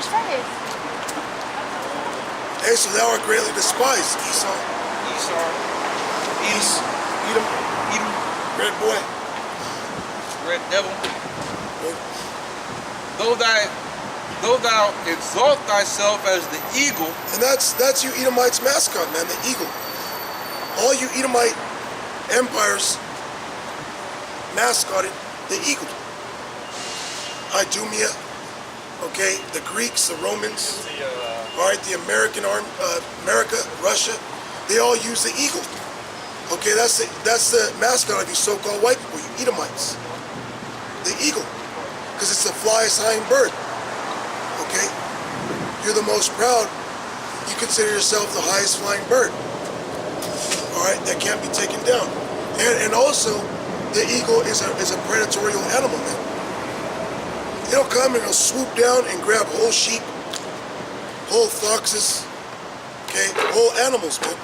That's right. Esau, thou art greatly despised. Esau. Edom. Red boy. Red devil. Though thou exalt thyself as the eagle. And that's you Edomites' mascot, man, the eagle. All you Edomite empires mascotted the eagle. Idumea, okay, the Greeks, the Romans, all right, the America, Russia, they all use the eagle. Okay, that's the mascot of you so-called white people, you Edomites. The eagle, because it's the flyest flying bird. Okay, you're the most proud. You consider yourself the highest flying bird. All right, that can't be taken down. And also, the eagle is a predatory animal, man. It'll come and it'll swoop down and grab whole sheep, whole foxes, okay, whole animals, man.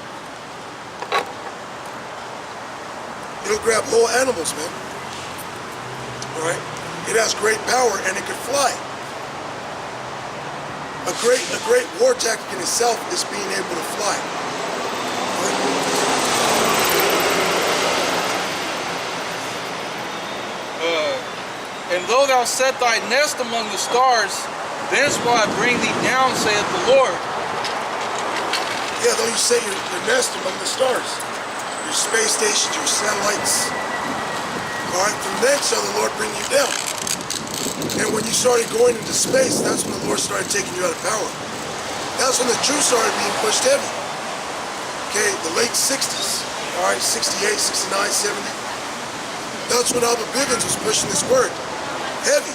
It'll grab whole animals, man. All right, it has great power and it can fly. A great war tactic in itself is being able to fly. And though thou set thy nest among the stars, thence will I bring thee down, saith the Lord. Yeah, though you set your nest among the stars, your space stations, your satellites. All right, from thence shall the Lord bring you down. And when you started going into space, that's when the Lord started taking you out of power. That's when the truth started being pushed heavy. Okay, the late 60s, all right, 68, 69, 70. That's when Alba Bivens was pushing this word. Heavy,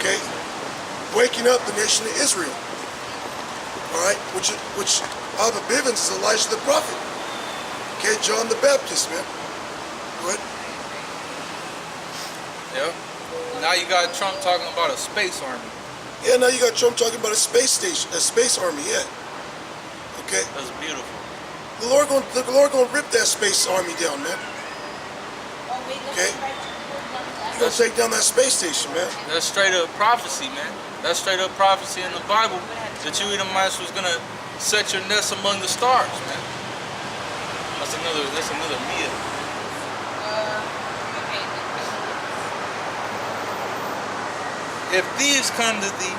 okay, waking up the nation of Israel, all right, which Alba Bivens is Elijah the prophet, okay, John the Baptist, man. Go ahead. Yeah. Now you got Trump talking about a space army. Yeah, now you got Trump talking about a space station, a space army. Yeah. Okay. That's beautiful. The Lord gonna rip that space army down, man. Okay. You're gonna take down that space station, man. That's straight up prophecy, man. That's straight up prophecy in the Bible that you Edomites was gonna set your nest among the stars, man. That's another meal. If thieves come to thee,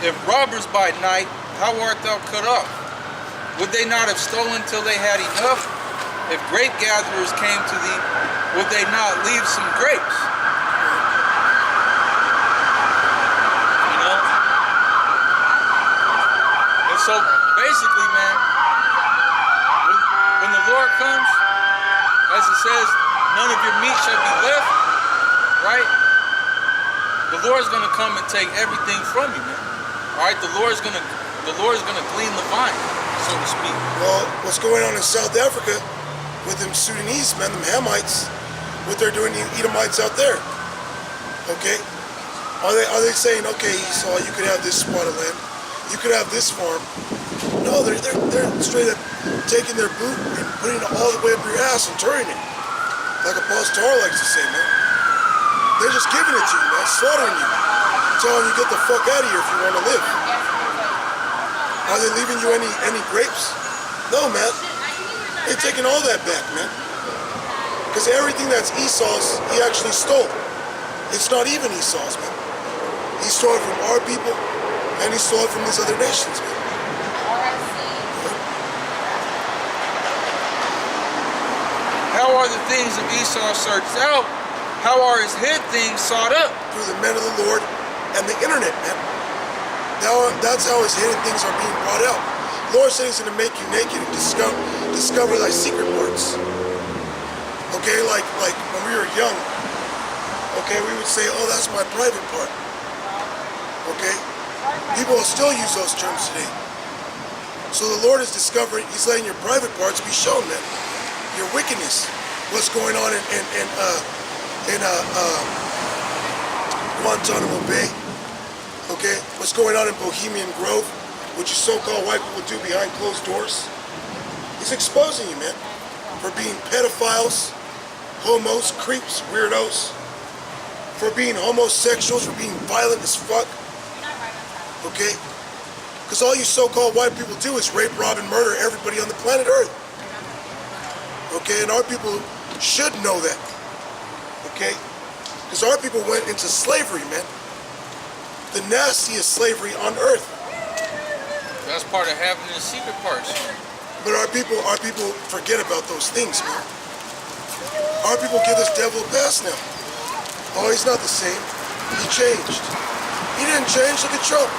if robbers by night, how art thou cut off? Would they not have stolen till they had enough? If grape gatherers came to thee, would they not leave some grapes? You know? And so basically, man, when the Lord comes, as it says, none of your meat shall be left, right? The Lord's gonna come and take everything from you, man. All right, the Lord's gonna glean the vine, so to speak. Well, what's going on in South Africa with them Sudanese men, them Hamites, what they're doing to you Edomites out there? Okay, are they saying, okay, Esau, you could have this spot of land, you could have this farm? No, they're straight up taking their boot and putting it all the way up your ass and turning it, like Apostle Tar likes to say, man. They're just giving it to you, man, slaughtering you, telling you get the fuck out of here if you want to live. Are they leaving you any grapes? No, man. They're taking all that back, man. Because everything that's Esau's, he actually stole. It's not even Esau's, man. He stole it from our people, and he stole it from these other nations, man. How are the things of Esau searched out? How are his hid things sought up? Through the men of the Lord and the internet, man. That's how his hidden things are being brought out. The Lord said he's going to make you naked and discover thy secret parts. Okay, like when we were young, okay, we would say, oh, that's my private part. Okay? People will still use those terms today. So the Lord is discovering, he's letting your private parts be shown, man. Your wickedness. What's going on in Guantanamo Bay, okay? What's going on in Bohemian Grove, what you so-called white people do behind closed doors. He's exposing you, man, for being pedophiles, homos, creeps, weirdos, for being homosexuals, for being violent as fuck. Okay? Because all you so-called white people do is rape, rob, and murder everybody on the planet Earth. Okay? And our people should know that. Okay? Because our people went into slavery, man. The nastiest slavery on Earth. That's part of having the secret parts. But our people forget about those things, man. Our people give this devil a pass now. Oh, he's not the same. He changed. He didn't change. Look at Trump.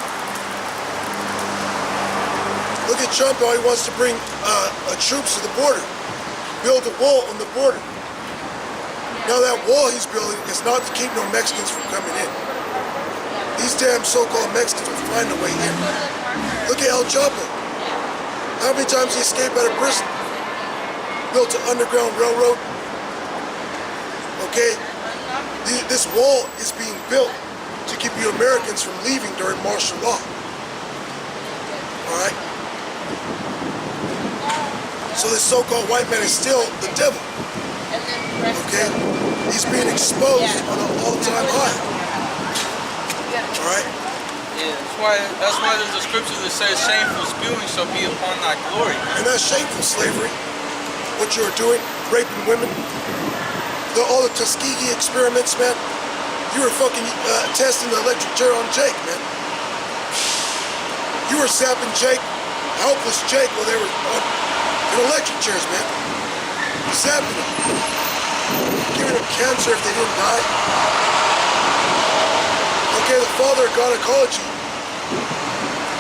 Look at Trump, how he wants to bring troops to the border. Build a wall on the border. Now that wall he's building is not to keep no Mexicans from coming in. These damn so-called Mexicans will find a way in. Look at El Chapo. How many times he escaped out of prison? Built an underground railroad. Okay? This wall is being built to keep you Americans from leaving during martial law. Alright? So this so-called white man is still the devil. Okay? He's being exposed on an all-time high. Alright? Yeah, that's why there's a scripture that says shameful spewing shall be upon thy glory. And that's shameful slavery. What you're doing, raping women. All the Tuskegee Experiments, man. You were fucking testing the electric chair on Jake, man. You were zapping Jake, helpless Jake, while they were in electric chairs, man. Zapping him. Giving him cancer if they didn't die. Okay, the father of gynecology,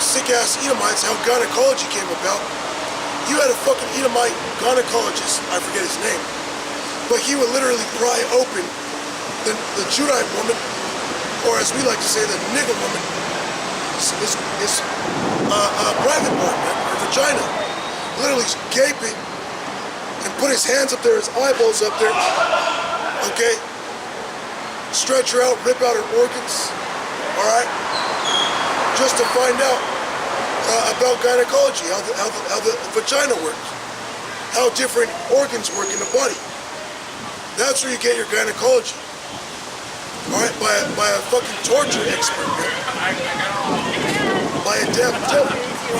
sick-ass Edomites, how gynecology came about. You had a fucking Edomite gynecologist, I forget his name, but he would literally pry open the Judite woman, or as we like to say, the nigger woman, his private part, man, her vagina, literally gaping, and put his hands up there, his eyeballs up there, okay, stretch her out, rip out her organs, alright, just to find out about gynecology, how the vagina works, how different organs work in the body. That's where you get your gynecology. Alright, by a fucking torture expert, man. By a damn devil.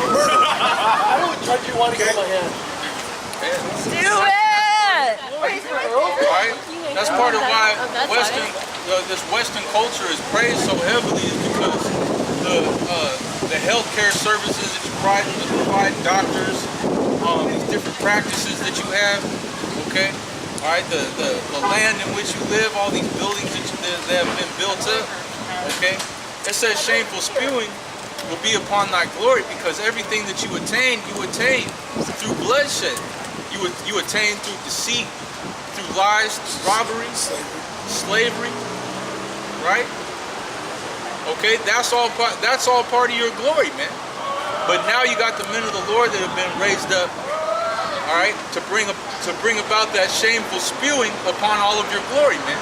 Murder. I don't judge you want to get my hand. Do it! Right? That's part of why this Western culture is praised so heavily, is because the healthcare services that you provide doctors, these different practices that you have, okay? All right, the land in which you live, all these buildings that have been built up, okay? It says shameful spewing will be upon thy glory, because everything that you attain through bloodshed. You attain through deceit, through lies, through robbery, slavery, right? Okay, that's all part of your glory, man. But now you got the men of the Lord that have been raised up, all right, to bring about that shameful spewing upon all of your glory, man.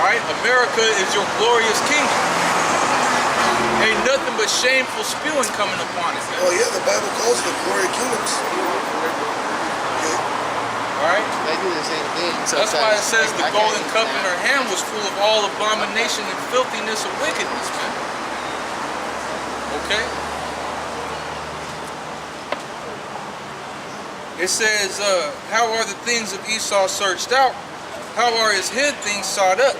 All right, America is your glorious kingdom. Ain't nothing but shameful spewing coming upon it, man. Oh yeah, the Bible calls it the glory of kingdoms. Okay. All right. They do the same thing. That's why it says the golden cup in her hand was full of all abomination and filthiness of wickedness, man. Okay? It says, how are the things of Esau searched out? How are his hid things sought up?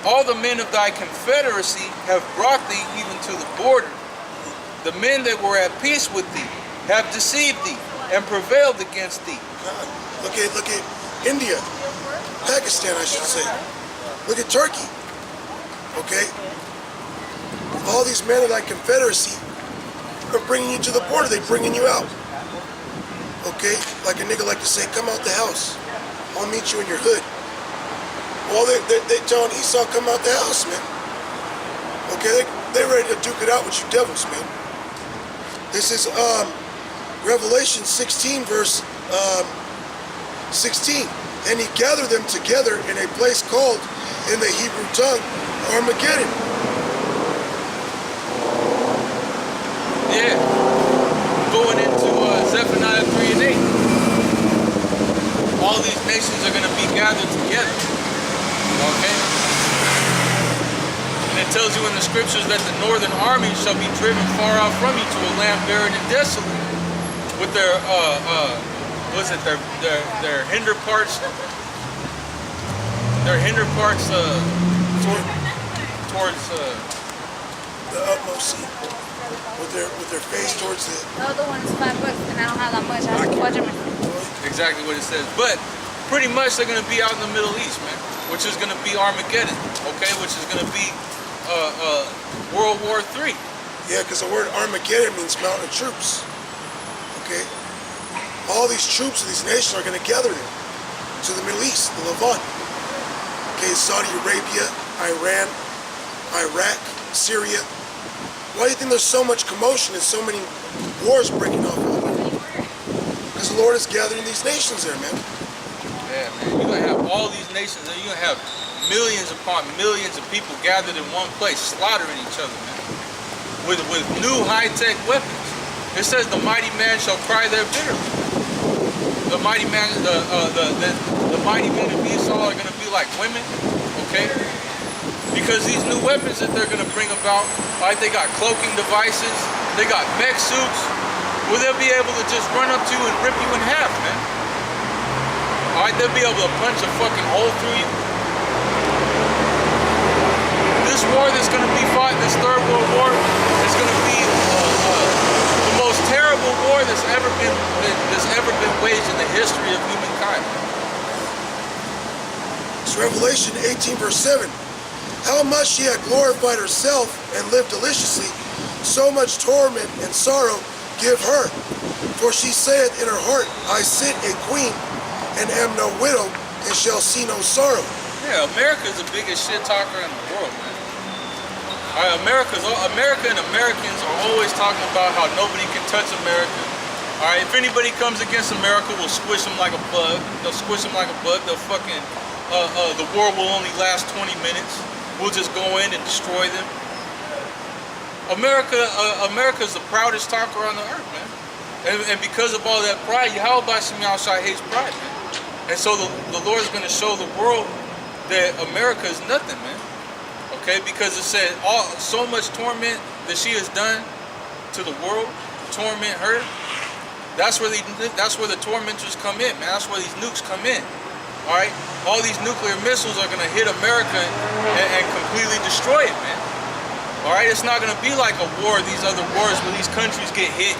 All the men of thy confederacy have brought thee even to the border. The men that were at peace with thee have deceived thee and prevailed against thee. Look at India, Pakistan, I should say. Look at Turkey. Okay? All these men of thy confederacy are bringing you to the border. They're bringing you out. Okay? Like a nigga like to say, come out the house. I'll meet you in your hood. Well, they telling Esau, come out the house, man. Okay? They ready to duke it out with you devils, man. This is Revelation 16, verse 16. And he gathered them together in a place called, in the Hebrew tongue, Armageddon. Yeah. Going into Zephaniah 3 and 8. All these nations are going to be gathered together. Okay? And then It tells you in the scriptures that the northern army shall be driven far out from you to a land barren and desolate, with their their hinder parts towards The utmost seat. With their face towards the... The other one's $5 and I don't have that much. I have to watch it myself. exactly what it says. But pretty much they're going to be out in the Middle East, man, which is going to be Armageddon, okay, which is going to be World War III. Yeah, because the word Armageddon means mountain of troops. Okay? All these troops of these nations are going to gather there to the Middle East, the Levant. Okay, Saudi Arabia, Iran, Iraq, Syria. Why do you think there's so much commotion and so many wars breaking off all over? Because the Lord is gathering these nations there, man. Yeah, man. You're going to have all these nations, and you're going to have millions upon millions of people gathered in one place, slaughtering each other, man, with new high-tech weapons. It says the mighty man shall cry there bitterly. The mighty man, the mighty men of Esau are going to be like women, okay? Because these new weapons that they're going to bring about, right, they got cloaking devices, they got mech suits, where they'll be able to just run up to you and rip you in half, man. All right, they'll be able to punch a fucking hole through you. This war that's going to be fought, this Third World War, is going to be the most terrible war that's ever been waged in the history of humankind. It's Revelation 18 verse 7. How much she had glorified herself and lived deliciously, so much torment and sorrow give her. For she saith in her heart, I sit a queen, and am no widow, and shall see no sorrow. Yeah, America's the biggest shit talker in the world, man. All right, America and Americans are always talking about how nobody can touch America. All right, if anybody comes against America, we'll squish them like a bug. They'll squish them like a bug. They'll fucking, the war will only last 20 minutes. We'll just go in and destroy them. America's the proudest talker on the earth, man. And because of all that pride, Yahweh Shem Yahushua hates pride, man. And so the Lord's going to show the world that America is nothing, man. Okay, because it said so much torment that she has done to the world, torment her. That's where the tormentors come in, man. That's where these nukes come in. All right, all these nuclear missiles are going to hit America and completely destroy it, man. All right, it's not going to be like a war, these other wars where these countries get hit,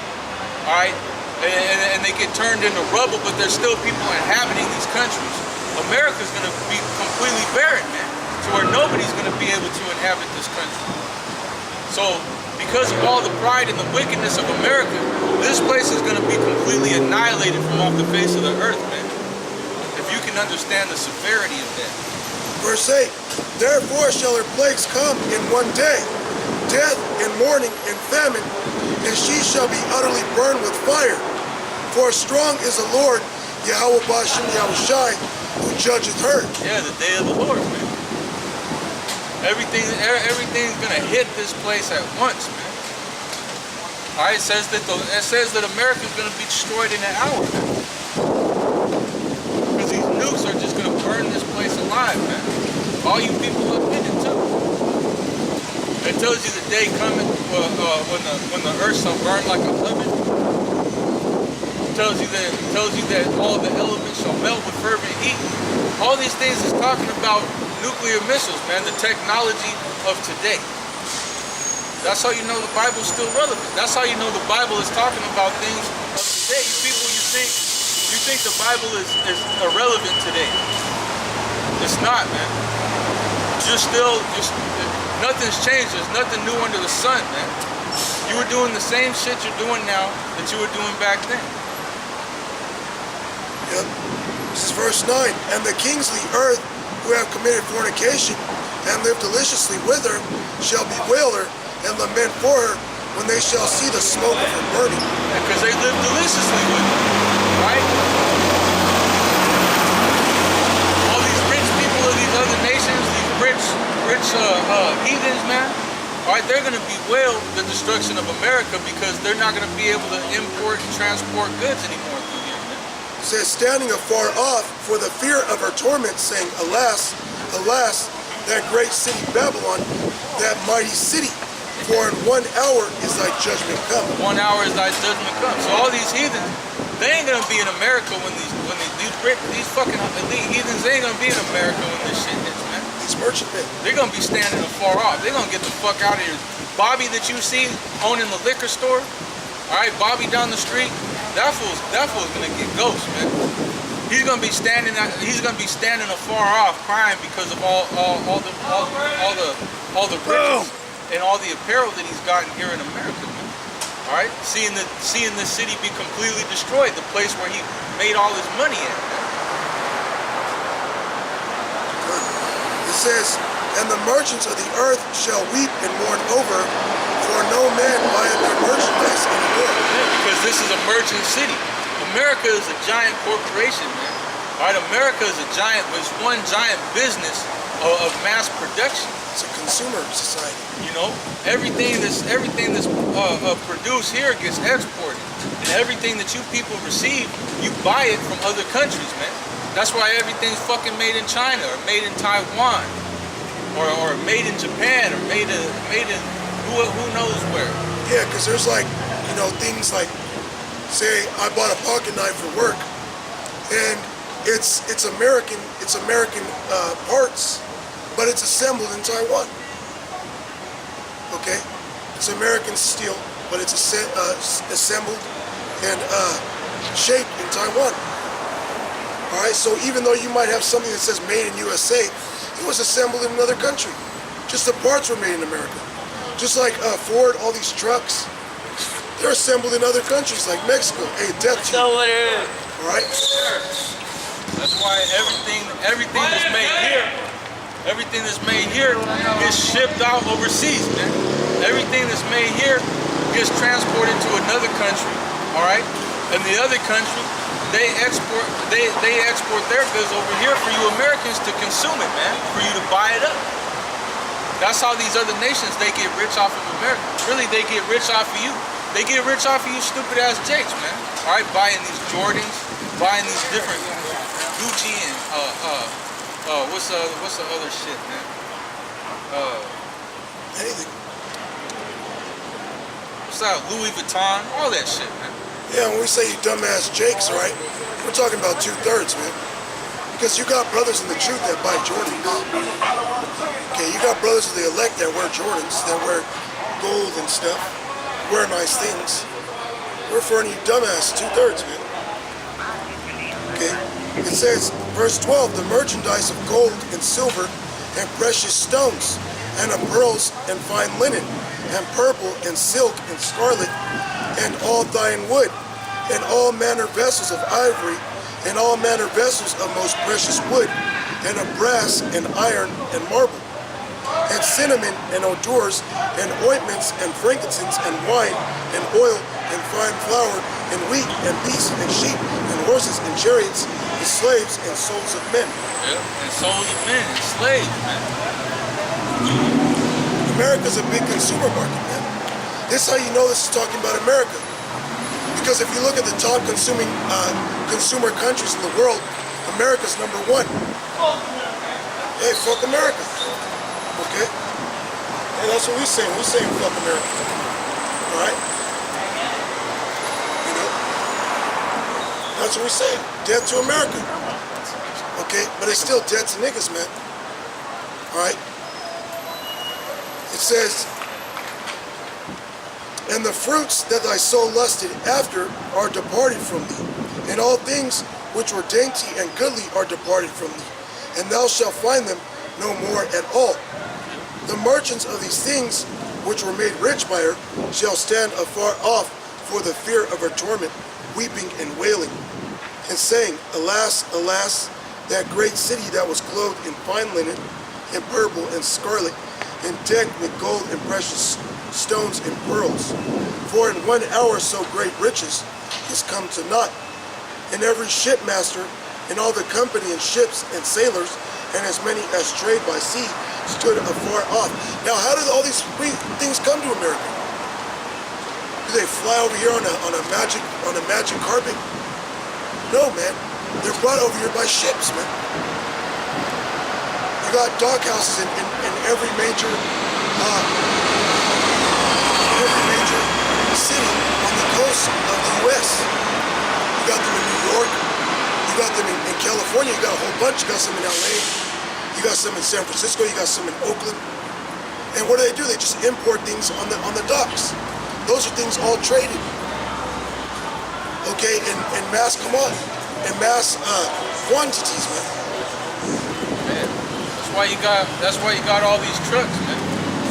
all right, and they get turned into rubble, but there's still people inhabiting these countries. America's going to be completely barren, man, to where nobody's going to be able to inhabit this country. So, because of all the pride and the wickedness of America, this place is going to be completely annihilated from off the face of the earth, man. You can understand the severity of that. Verse 8, therefore shall her plagues come in one day, death and mourning and famine, and she shall be utterly burned with fire. For strong is the Lord, Yahweh Bashem Yahushai, who judgeth her. Yeah, the day of the Lord, man. Everything's gonna hit this place at once, man. All right, it says that America's gonna be destroyed in an hour, man. Nukes are just gonna burn this place alive, man. All you people up in it too. It tells you the day coming when the earth shall burn like a oven. It tells you that all the elements shall melt with fervent heat. All these things is talking about nuclear missiles, man. The technology of today. That's how you know the Bible's still relevant. That's how you know the Bible is talking about things of today. You think the Bible is irrelevant today. It's not, man. Nothing's changed. There's nothing new under the sun, man. You were doing the same shit you're doing now that you were doing back then. Yep. This is verse 9. And the kings of the earth who have committed fornication and lived deliciously with her shall bewail her and lament for her when they shall see the smoke of her burning. Because they lived deliciously with her. Right? All these rich people of these other nations, these rich heathens, man, all right, they're going to bewail the destruction of America because they're not going to be able to import and transport goods anymore through here, man. It says, standing afar off for the fear of her torment, saying, alas, alas, that great city Babylon, that mighty city. For in 1 hour is thy judgment come. 1 hour is thy judgment come. So all these heathens, they ain't gonna be in America when these fucking elite heathens, they ain't gonna be in America when this shit hits, man. These merchant men. They're gonna be standing afar off. They're gonna get the fuck out of here. Bobby that you see owning the liquor store, all right, Bobby down the street, that fool's gonna get ghost, man. He's gonna be standing afar off, crying because of all the riches and all the apparel that he's gotten here in America, man. All right, seeing the city be completely destroyed, the place where he made all his money at. It says, and the merchants of the earth shall weep and mourn over, for no man buyeth their merchandise anymore. Yeah, because this is a merchant city. America is a giant corporation, man. All right, America is it's one giant business of mass production. It's a consumer society. You know, everything that's produced here gets exported, and everything that you people receive, you buy it from other countries, man. That's why everything's fucking made in China or made in Taiwan, or made in Japan, or made in who knows where. Yeah, because there's like, you know, things like, say I bought a pocket knife for work, and it's American parts, but it's assembled in Taiwan. Okay, it's American steel, but it's assembled and shaped in Taiwan. All right, so even though you might have something that says made in USA, it was assembled in another country. Just the parts were made in America. Just like Ford, all these trucks, they're assembled in other countries like Mexico. Hey, death to you. All right. That's why everything that's made here. Everything that's made here gets shipped out overseas, man. Everything that's made here gets transported to another country, all right? And the other country, they export their goods over here for you Americans to consume it, man, for you to buy it up. That's how these other nations, they get rich off of America. Really, they get rich off of you. They get rich off of you stupid ass jakes, man. All right, buying these Jordans, buying these different Gucci and what's the other shit, man? Anything. What's that? Louis Vuitton, all that shit, man. Yeah, when we say you dumbass jakes, right, we're talking about 2/3, man. Because you got brothers in the truth that buy Jordans. Okay, you got brothers of the elect that wear Jordans, that wear gold and stuff, wear nice things. We're referring to you dumbass 2/3, man. Okay, it says, verse 12, the merchandise of gold and silver and precious stones, and of pearls and fine linen, and purple and silk and scarlet, and all thine wood, and all manner vessels of ivory, and all manner vessels of most precious wood, and of brass and iron and marble, and cinnamon and odors, and ointments and frankincense and wine and oil and fine flour and wheat and beasts and sheep and horses and chariots and slaves and souls of men. Yeah, and souls of men and slaves, man. America's a big consumer market, man. This is how you know this is talking about America. Because if you look at the top consumer countries in the world, America's #1. Hey, fuck America. Okay? Hey, that's what we're saying. We're saying fuck America. Alright? You know? That's what we're saying. Death to America. Okay? But it's still death to niggas, man. Alright? It says, and the fruits that thy soul lusted after are departed from thee, and all things which were dainty and goodly are departed from thee, and thou shalt find them no more at all. The merchants of these things which were made rich by her shall stand afar off for the fear of her torment, weeping and wailing, and saying, alas, alas, that great city that was clothed in fine linen, and purple and scarlet, and decked with gold and precious stones and pearls. For in 1 hour so great riches is come to naught. And every shipmaster, and all the company and ships and sailors, and as many as trade by sea, stood afar off. Now, how did all these things come to America? Do they fly over here on a magic carpet? No, man. They're brought over here by ships, man. You got dog houses in every major city on the coast of the U.S. You got them in New York. You got them in California. You got a whole bunch. You got some in L.A. You got some in San Francisco. You got some in Oakland. And what do? They just import things on the docks. Those are things all traded. Okay, and mass, come on, and mass quantities, man. That's why you got all these trucks, man.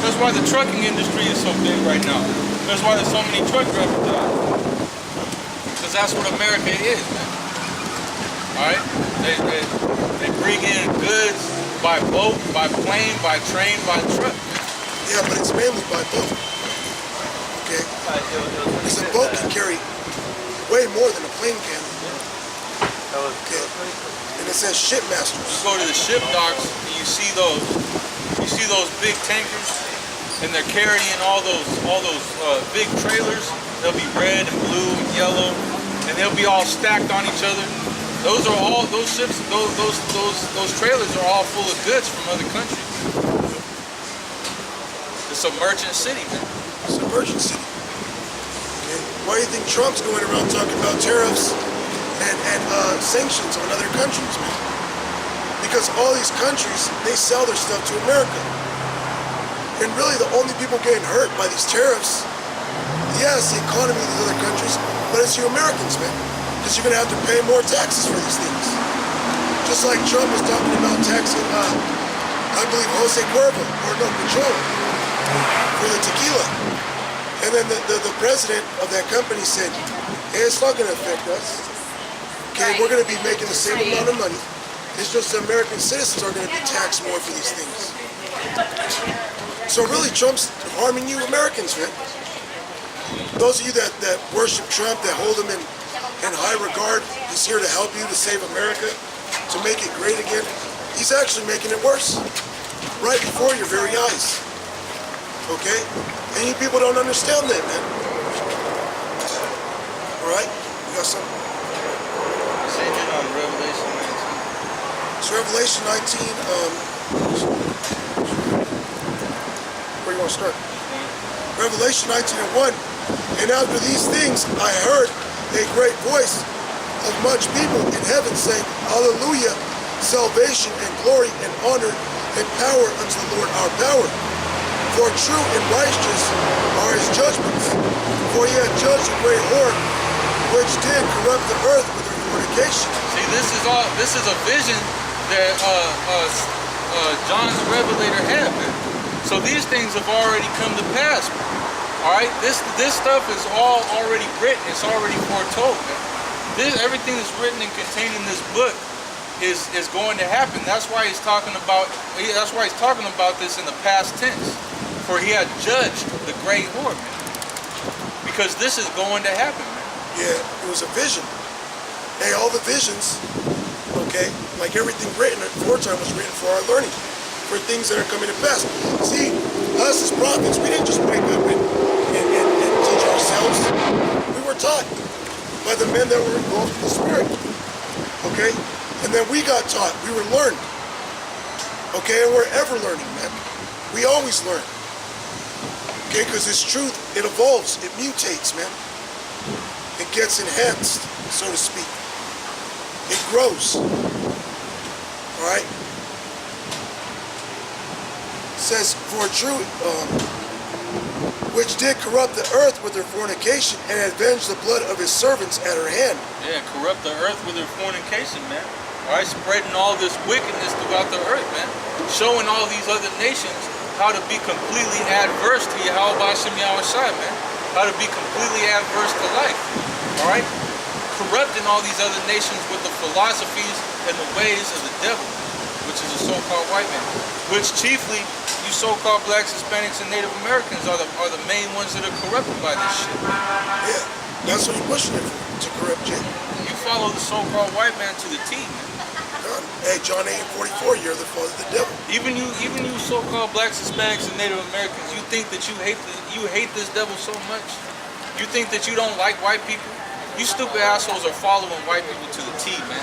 That's why the trucking industry is so big right now. That's why there's so many truck drivers out. Because that's what America is, man. Alright? They bring in goods by boat, by plane, by train, by truck. Yeah, but it's mainly by boat. Okay? Because a boat can carry way more than a plane can. Okay? And it says shipmasters. You go to the ship docks and you see those big tankers, and they're carrying all those big trailers. They'll be red and blue and yellow, and they'll be all stacked on each other. Those ships, those trailers are all full of goods from other countries. It's a merchant city, man. It's a merchant city. Okay. Why do you think Trump's going around talking about tariffs and sanctions on other countries, man? Because all these countries, they sell their stuff to America. And really the only people getting hurt by these tariffs, yes, the economy of these other countries, but it's you Americans, man. Because you're going to have to pay more taxes for these things. Just like Trump was talking about taxing, I believe, Jose Cuervo, or no, Patron, for the tequila. And then the president of that company said, hey, it's not going to affect us. Okay, we're going to be making the same amount of money. It's just the American citizens are going to be taxed more for these things. So really, Trump's harming you Americans, man. Those of you that worship Trump, that hold him in high regard, he's here to help you, to save America, to make it great again. He's actually making it worse, right before your very eyes. Okay? And you people don't understand that, man. All right? You got something? Say it on Revelation 19. So Revelation 19, where you want to start? Revelation 19:1. And after these things I heard a great voice of much people in heaven saying, Hallelujah, salvation and glory and honor and power unto the Lord our power. For true and righteous are his judgments. For he had judged a great whore, which did corrupt the earth with her fornication. See, this is a vision that John the Revelator had, man. So these things have already come to pass, man. All right, this stuff is all already written. It's already foretold, man. Everything that's written and contained in this book is going to happen. That's why he's talking about. That's why he's talking about this in the past tense. For he had judged the great whore, man. Because this is going to happen, man. Yeah, it was a vision. Hey, all the visions, okay, like everything written aforetime was written for our learning, for things that are coming to pass. See, us as prophets, we didn't just wake up and teach ourselves. We were taught by the men that were involved in the Spirit, okay? And then we got taught, we were learned, okay? And we're ever learning, man. We always learn, okay? Because this truth, it evolves, it mutates, man. It gets enhanced, so to speak. It grows, all right? It says, for true, which did corrupt the earth with her fornication and avenged the blood of his servants at her hand. Yeah, corrupt the earth with her fornication, man. All right, spreading all this wickedness throughout the earth, man. Showing all these other nations how to be completely adverse to Yahweh Bashem Yahushai, man. How to be completely adverse to life. All right? Corrupting all these other nations with the philosophies and the ways of the devil, which is a so-called white man. Which chiefly, you so-called blacks, Hispanics, and Native Americans are the main ones that are corrupted by this shit. Yeah, that's what he's pushing it for, to corrupt you. You follow the so-called white man to the T, man. Hey, John 8:44, you're the father of the devil. Even you so-called blacks, Hispanics, and Native Americans, you think that you hate this devil so much? You think that you don't like white people? You stupid assholes are following white people to the T, man.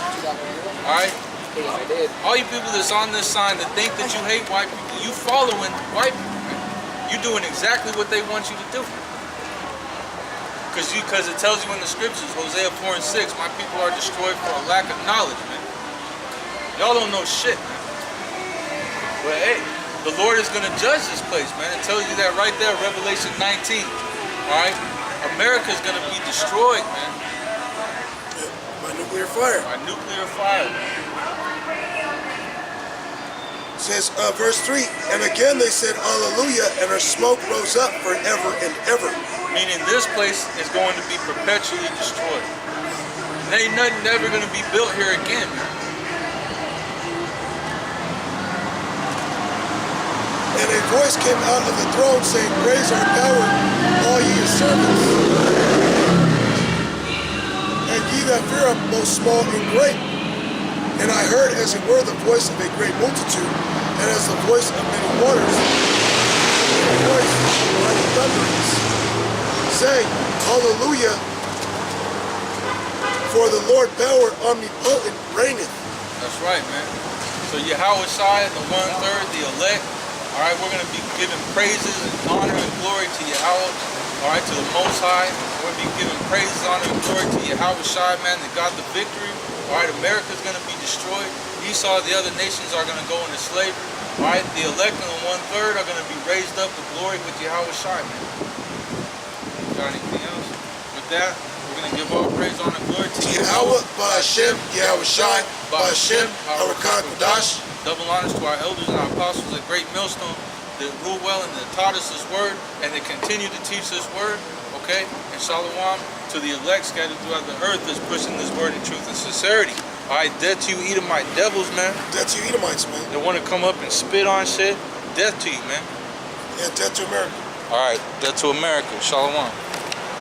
All right? Yeah, I did. All you people that's on this sign that think that you hate white people, you following white people, man. You doing exactly what they want you to do. Because it tells you in the scriptures, Hosea 4 and 6, my people are destroyed for a lack of knowledge, man. Y'all don't know shit, man. But hey, the Lord is going to judge this place, man. It tells you that right there, Revelation 19. Alright? America's going to be destroyed, man. By nuclear fire. By nuclear fire. It says, verse 3, and again they said, Hallelujah, and her smoke rose up forever and ever. Meaning this place is going to be perpetually destroyed. There ain't nothing ever going to be built here again, man. And a voice came out of the throne saying, Praise our power, all ye his servants. And ye that fear him, both small and great. And I heard as it were the voice of a great multitude, and as the voice of many waters, and a voice like thunderings, saying, Hallelujah, for the Lord power omnipotent reigneth. That's right, man. So Yahweh Shai, the 1/3, the elect, all right, we're going to be giving praises and honor and glory to Yahweh, all right, to the Most High. We're going to be giving praises, honor, and glory to Yahweh Shai, man, that got the victory. All right, America's going to be destroyed. Esau, the other nations are going to go into slavery. All right, the elect and the 1/3 are going to be raised up to glory with Yahweh Shai, man. Got anything else? With that, we're going to give all praise, honor, and glory to Yahweh, Ba'ashem, Yahweh Shai, Ba'ashem, Harakah Kodash. Double honors to our elders and our apostles at Great Millstone that rule well and that taught us this word and that continue to teach this word, okay? And shalom to the elect scattered throughout the earth that's pushing this word in truth and sincerity. All right, death to you Edomite devils, man. Death to you Edomites, man. They want to come up and spit on shit. Death to you, man. Yeah, death to America. All right, death to America. Shalom.